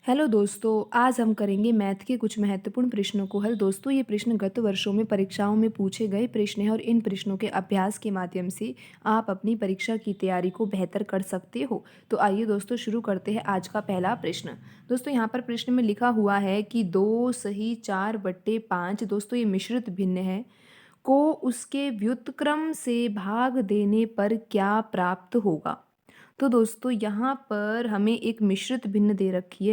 Hello दोस्तों, आज हम करेंगे मैथ के कुछ महत्वपूर्ण प्रश्नों को हल। दोस्तों, ये प्रश्न गत वर्षों में परीक्षाओं में पूछे गए प्रश्न हैं और इन प्रश्नों के अभ्यास के माध्यम से आप अपनी परीक्षा की तैयारी को बेहतर कर सकते हो। तो आइए दोस्तों शुरू करते हैं आज का पहला प्रश्न। दोस्तों, यहाँ पर प्रश्न में लिखा हुआ है कि 2 सही 4/5 दोस्तों ये मिश्रित भिन्न है को उसके व्युत्क्रम से भाग देने पर क्या प्राप्त होगा। तो दोस्तों यहाँ पर हमें एक मिश्रित भिन्न दे रखी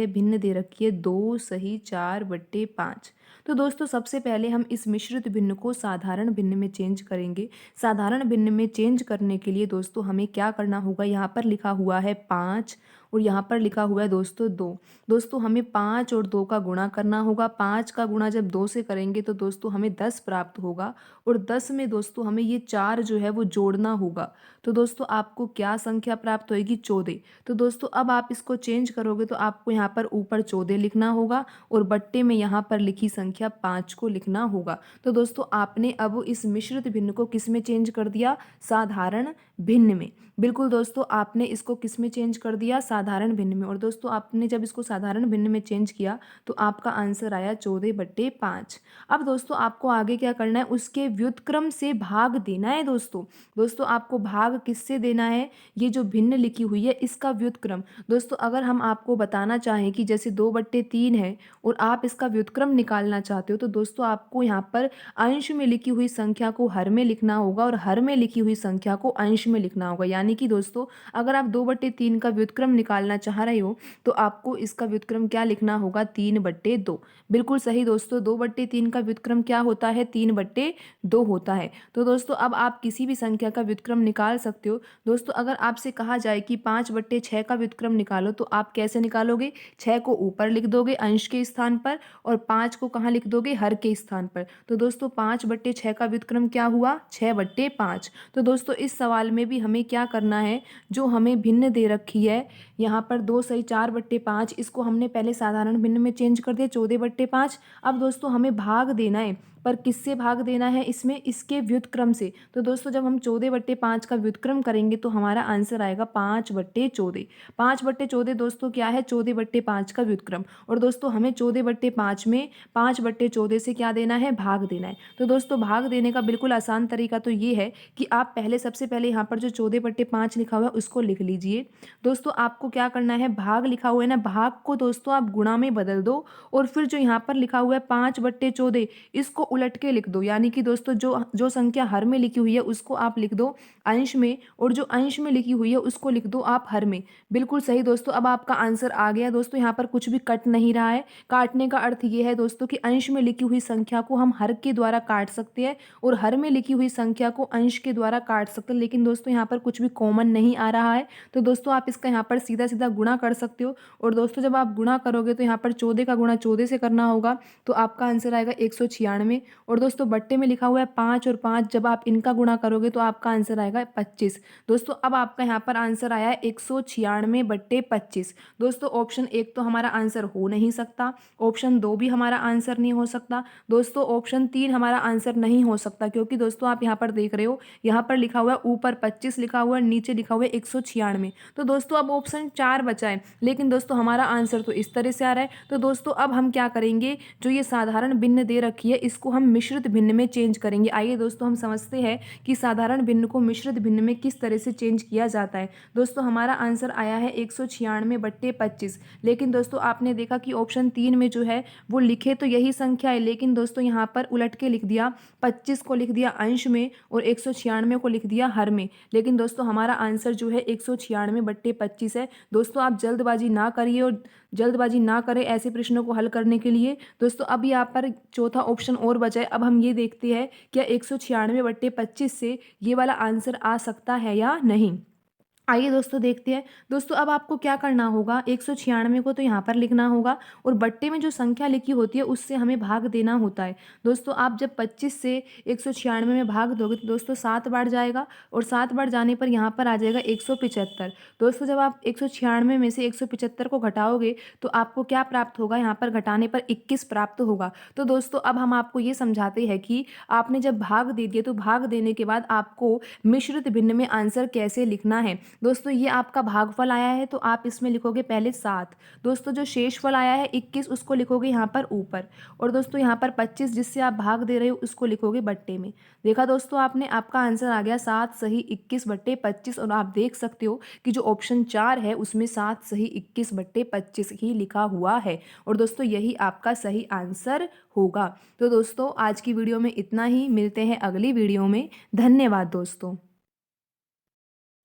है 2 सही 4/5। तो दोस्तों सबसे पहले हम इस मिश्रित भिन्न को साधारण भिन्न में चेंज करेंगे। साधारण भिन्न में चेंज करने के लिए दोस्तों हमें क्या करना होगा, यहाँ पर लिखा हुआ है 5 और यहाँ पर लिखा हुआ है दोस्तों 2। दोस्तों हमें 5 और 2 का गुणा करना होगा। 5 का गुणा जब 2 से करेंगे तो दोस्तों हमें 10 प्राप्त होगा और 10 में दोस्तों हमें ये 4 जो है वो जोड़ना होगा। तो दोस्तों आपको क्या संख्या प्राप्त होगी, 14। तो दोस्तों अब आप इसको चेंज करोगे तो आपको यहाँ पर ऊपर 14 लिखना होगा और बट्टे में यहाँ पर लिखी संख्या 5 को लिखना होगा। तो दोस्तों आपने अब इस मिश्रित भिन्न को किस में चेंज कर दिया, साधारण भिन्न में। बिल्कुल दोस्तों आपने इसको किस में चेंज कर दिया, साधारण भिन्न में। और दोस्तों आपने जब इसको साधारण भिन्न में चेंज किया तो आपका आंसर आया 14/5। अब दोस्तों आपको आगे क्या करना है, उसके व्युत्क्रम से भाग देना है। दोस्तों आपको भाग किससे देना है, ये जो भिन्न लिखी हुई है इसका व्युत्क्रम। दोस्तों अगर हम आपको बताना चाहें कि जैसे 2/3 है और आप इसका व्युत्क्रम निकालना चाहते हो तो दोस्तों आपको यहाँ पर अंश में लिखी हुई संख्या को हर में लिखना होगा और हर में लिखी हुई संख्या को अंश में लिखना होगा। यानी कि दोस्तों अगर आप 2/3 का व्युत्क्रम निकालना चाह रहे हो तो आपको इसका व्युत्क्रम क्या लिखना होगा, 3/2। बिल्कुल सही दोस्तों, 2/3 का व्युत्क्रम क्या होता है, 3/2 होता है। तो दोस्तों अब आप किसी भी संख्या का व्युत्क्रम निकाल सकते हो। दोस्तों अगर आपसे कहा जाए कि 5/6 का व्युत्क्रम निकालो तो आप कैसे निकालोगे, 6 को ऊपर लिख दोगे अंश के स्थान पर और 5 को कहाँ लिख दोगे, हर के स्थान पर। तो दोस्तों 5/6 का व्युत्क्रम क्या हुआ, 6/5। तो दोस्तों इस सवाल में भी हमें क्या करना है, जो हमें भिन्न दे रखी है यहाँ पर 2 सही 4/5, इसको हमने पहले साधारण भिन्न में चेंज कर दिया 14/5। अब दोस्तों हमें भाग देना है, पर किससे भाग देना है, इसमें इसके व्युत्क्रम से। तो दोस्तों जब हम 14/5 का व्युत्क्रम करेंगे तो हमारा आंसर आएगा 5/14। 5/14 दोस्तों क्या है, 14/5 का व्युत्क्रम। और दोस्तों हमें 14/5 में 5/14 से क्या देना है, भाग देना है। तो दोस्तों भाग देने का बिल्कुल आसान तरीका तो ये है कि आप सबसे पहले यहाँ पर जो 14/5 लिखा हुआ है उसको लिख लीजिए। दोस्तों आपको क्या करना है, भाग लिखा हुआ है ना, भाग को दोस्तों आप गुणा में बदल दो और फिर जो यहाँ पर लिखा हुआ है 5/14 इसको उलट के लिख दो। यानी कि दोस्तों जो जो संख्या हर में लिखी हुई है उसको आप लिख दो अंश में और जो अंश में लिखी हुई है उसको लिख दो आप हर में। बिल्कुल सही दोस्तों, अब आपका आंसर आ गया। दोस्तों यहाँ पर कुछ भी कट नहीं रहा है। काटने का अर्थ ये है दोस्तों कि अंश में लिखी हुई संख्या को हम हर के द्वारा काट सकते हैं और हर में लिखी हुई संख्या को अंश के द्वारा काट सकते हैं। लेकिन दोस्तों यहाँ पर कुछ भी कॉमन नहीं आ रहा है तो दोस्तों आप इसका यहाँ पर सीधा सीधा गुणा कर सकते हो। और दोस्तों जब आप गुणा करोगे तो यहाँ पर 14 का गुणा 14 से करना होगा तो आपका आंसर आएगा 196। और दोस्तों बट्टे में लिखा हुआ है 5 और 5, जब आप इनका गुणा करोगे तो आपका आंसर आएगा 25। दोस्तों अब आपका यहाँ पर आंसर आया है 196/25। दोस्तों ऑप्शन 1 तो हमारा आंसर हो नहीं सकता, ऑप्शन 2 भी हमारा आंसर नहीं हो सकता, दोस्तों ऑप्शन 3 हमारा आंसर नहीं हो सकता। क्योंकि दोस्तों आप यहाँ पर देख रहे हो, यहाँ पर लिखा हुआ है ऊपर 25 लिखा हुआ है, नीचे लिखा हुआ है 196। तो दोस्तों अब ऑप्शन 4 बचा है, लेकिन दोस्तों हमारा आंसर तो इस तरह से आ रहा है। तो दोस्तों अब हम क्या करेंगे, जो ये साधारण भिन्न दे रखी है इसको हम मिश्रित भिन्न में चेंज करेंगे। आइए दोस्तों हम समझते हैं कि साधारण भिन्न को मिश्रित भिन्न में किस तरह से चेंज किया जाता है। दोस्तों हमारा आंसर आया है 196/25। लेकिन दोस्तों आपने देखा कि ऑप्शन 3 में जो है वो लिखे तो यही संख्या है, लेकिन दोस्तों यहाँ पर उलट के लिख दिया, 25 को लिख दिया अंश में और 196 को लिख दिया हर में। लेकिन दोस्तों हमारा आंसर जो है 196/25 है। दोस्तों आप जल्दबाजी ना करिए और जल्दबाजी ना करें ऐसे प्रश्नों को हल करने के लिए। दोस्तों अब यहाँ पर चौथा ऑप्शन और बचा है। अब हम ये देखते हैं क्या 196/25 से ये वाला आंसर आ सकता है या नहीं। आइए दोस्तों देखते हैं। दोस्तों अब आपको क्या करना होगा, 196 को तो यहाँ पर लिखना होगा और बट्टे में जो संख्या लिखी होती है उससे हमें भाग देना होता है। दोस्तों आप जब 25 से 196 में भाग दोगे तो दोस्तों 7 बार जाएगा और 7 बार जाने पर यहाँ पर आ जाएगा 175। दोस्तों जब आप 196 में से 175 को घटाओगे तो आपको क्या प्राप्त होगा, यहाँ पर घटाने पर 21 प्राप्त होगा। तो दोस्तों अब हम आपको ये समझाते हैं कि आपने जब भाग दे दिए तो भाग देने के बाद आपको मिश्रित भिन्न में आंसर कैसे लिखना है। दोस्तों ये आपका भागफल आया है तो आप इसमें लिखोगे पहले 7। दोस्तों जो शेषफल आया है 21 उसको लिखोगे यहाँ पर ऊपर। और दोस्तों यहाँ पर 25 जिससे आप भाग दे रहे हो उसको लिखोगे बट्टे में। देखा दोस्तों आपने, आपका आंसर आ गया 7 सही 21/25। और आप देख सकते हो कि जो ऑप्शन 4 है उसमें 7 सही 21/25 ही लिखा हुआ है। और दोस्तों यही आपका सही आंसर होगा। तो दोस्तों आज की वीडियो में इतना ही, मिलते हैं अगली वीडियो में। धन्यवाद दोस्तों।